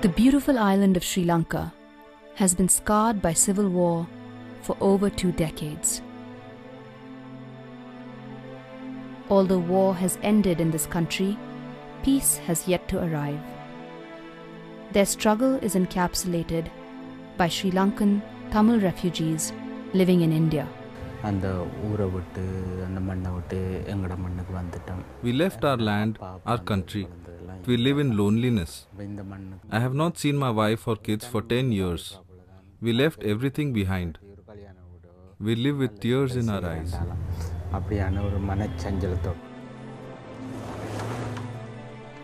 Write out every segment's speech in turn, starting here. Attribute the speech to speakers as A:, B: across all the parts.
A: The beautiful island of Sri Lanka has been scarred by civil war for over 2 decades. Although war has ended in this country, peace has yet to arrive. Their struggle is encapsulated by Sri Lankan Tamil refugees living in India.
B: We left our land, our country. We live in loneliness. I have not seen my wife or kids for 10 years. We left everything behind. We live with tears in our eyes.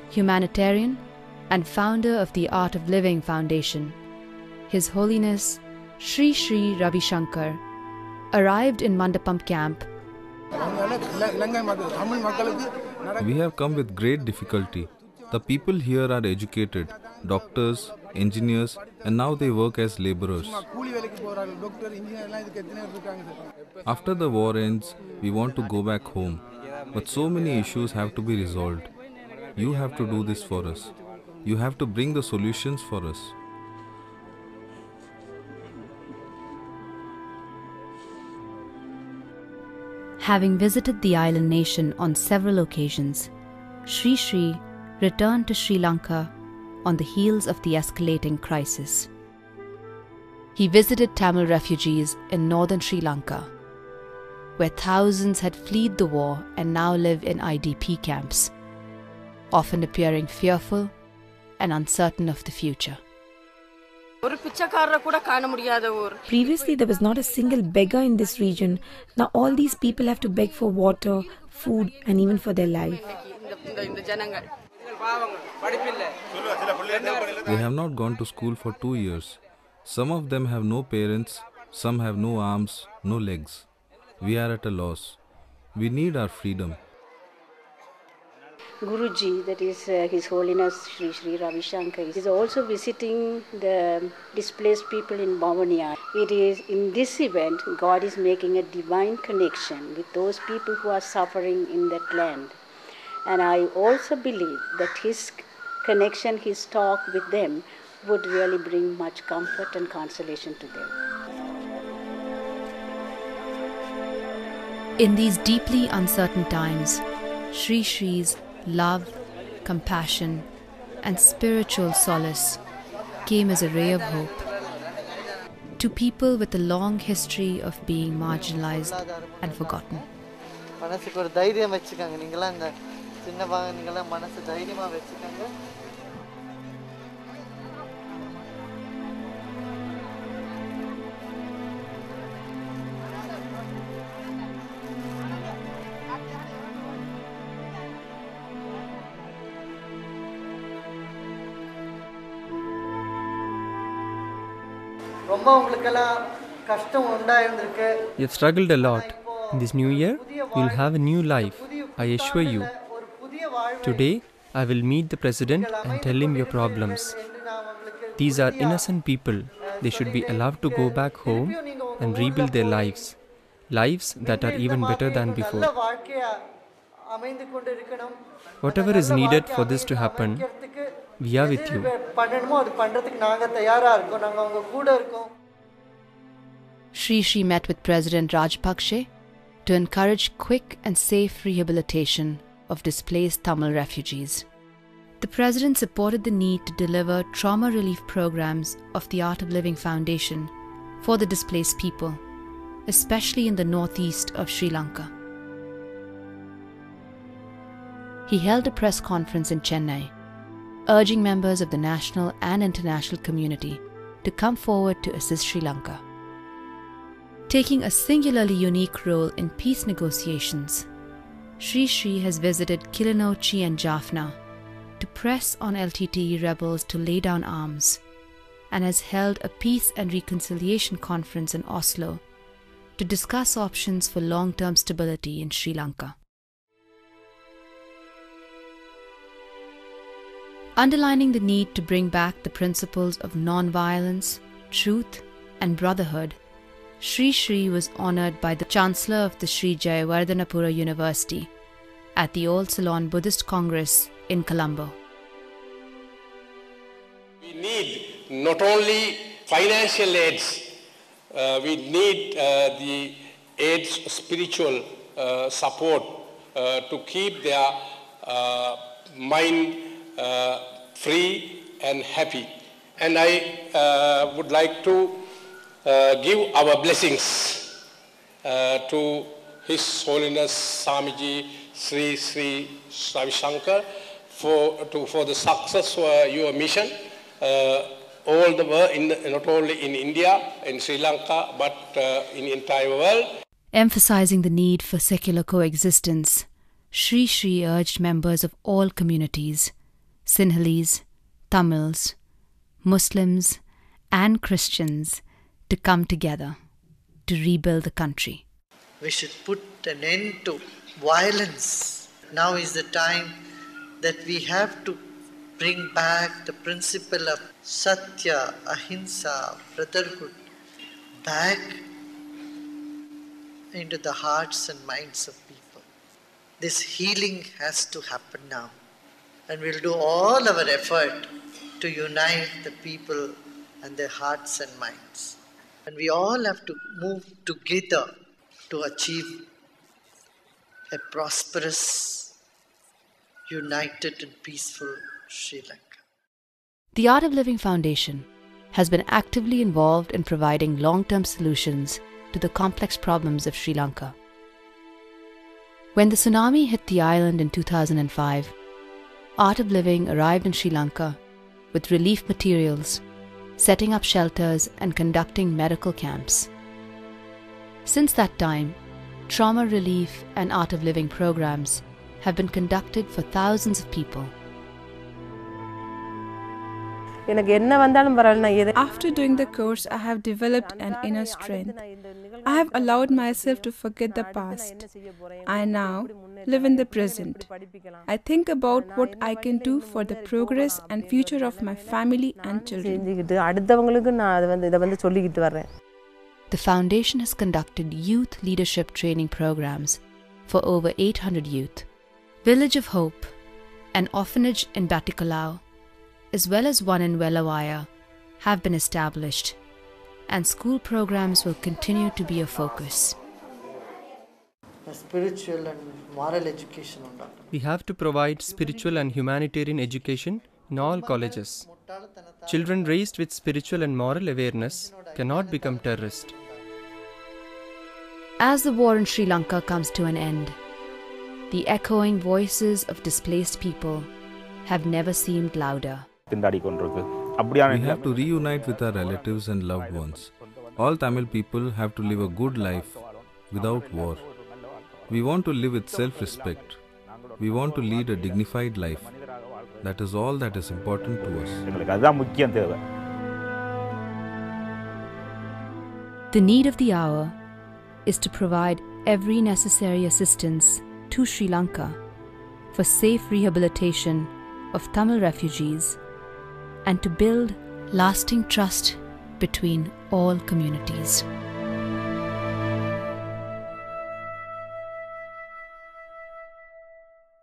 A: Humanitarian and founder of the Art of Living Foundation, His Holiness Sri Ravi Shankar arrived in Mandapam camp.
B: We have come with great difficulty. The people here are educated, doctors, engineers, and now they work as laborers. After the war ends, we want to go back home, but so many issues have to be resolved. You have to do this for us. You have to bring the solutions for us.
A: Having visited the island nation on several occasions, Sri returned to Sri Lanka on the heels of the escalating crisis. He visited Tamil refugees in northern Sri Lanka, where thousands had fled the war and now live in IDP camps, often appearing fearful and uncertain of the future.
C: Previously, there was not a single beggar in this region. Now all these people have to beg for water, food, and even for their life.
B: They have not gone to school for 2 years. Some of them have no parents, some have no arms, no legs. We are at a loss. We need our freedom.
D: Guruji, that is His Holiness Sri Ravi Shankar, is also visiting the displaced people in Bhavania. It is in this event God is making a divine connection with those people who are suffering in that land. And I also believe that His connection, His talk with them would really bring much comfort and consolation to them.
A: In these deeply uncertain times, Sri's love, compassion, and spiritual solace came as a ray of hope to people with a long history of being marginalized and forgotten.
E: You've struggled a lot. In this new year, you'll have a new life, I assure you. Today, I will meet the President and tell him your problems. These are innocent people. They should be allowed to go back home and rebuild their lives. Lives that are even better than before. Whatever is needed for this to happen, we are with you.
A: Sri met with President Rajpakshe to encourage quick and safe rehabilitation of displaced Tamil refugees. The President supported the need to deliver trauma relief programs of the Art of Living Foundation for the displaced people, especially in the northeast of Sri Lanka. He held a press conference in Chennai, urging members of the national and international community to come forward to assist Sri Lanka. Taking a singularly unique role in peace negotiations, Sri has visited Kilinochchi and Jaffna to press on LTTE rebels to lay down arms, and has held a peace and reconciliation conference in Oslo to discuss options for long-term stability in Sri Lanka. Underlining the need to bring back the principles of non-violence, truth, and brotherhood, Sri was honoured by the Chancellor of the Sri Jayawardhanapura University at the Old Ceylon Buddhist Congress in Colombo.
F: We not only financial aids, we need the aids, spiritual support to keep their mind free and happy. And I would like to give our blessings to His Holiness Swamiji Sri Ravi Shankar for the success of your mission. All the world, not only in India, in Sri Lanka, but in the entire world.
A: Emphasizing the need for secular coexistence, Sri urged members of all communities, Sinhalese, Tamils, Muslims, and Christians, to come together to rebuild the country.
G: We should put an end to violence. Now is the time that we have to bring back the principle of Satya, Ahimsa, brotherhood back into the hearts and minds of people. This healing has to happen now. And we'll do all our effort to unite the people and their hearts and minds. And we all have to move together to achieve a prosperous, united and peaceful Sri Lanka.
A: The Art of Living Foundation has been actively involved in providing long-term solutions to the complex problems of Sri Lanka. When the tsunami hit the island in 2005, Art of Living arrived in Sri Lanka with relief materials, setting up shelters and conducting medical camps. Since that time, trauma relief and Art of Living programs have been conducted for thousands of people.
H: After doing the course, I have developed an inner strength. I have allowed myself to forget the past. I now live in the present. I think about what I can do for the progress and future of my family and children.
A: The foundation has conducted youth leadership training programs for over 800 youth. Village of Hope, an orphanage in Batikalau, as well as one in Welawaya, have been established, and school programs will continue to be a focus.
G: Spiritual and moral education.
E: We have to provide spiritual and humanitarian education in all colleges. Children raised with spiritual and moral awareness cannot become terrorists.
A: As the war in Sri Lanka comes to an end, the echoing voices of displaced people have never seemed louder.
B: We have to reunite with our relatives and loved ones. All Tamil people have to live a good life without war. We want to live with self-respect. We want to lead a dignified life. That is all that is important to us.
A: The need of the hour is to provide every necessary assistance to Sri Lanka for safe rehabilitation of Tamil refugees and to build lasting trust between all communities.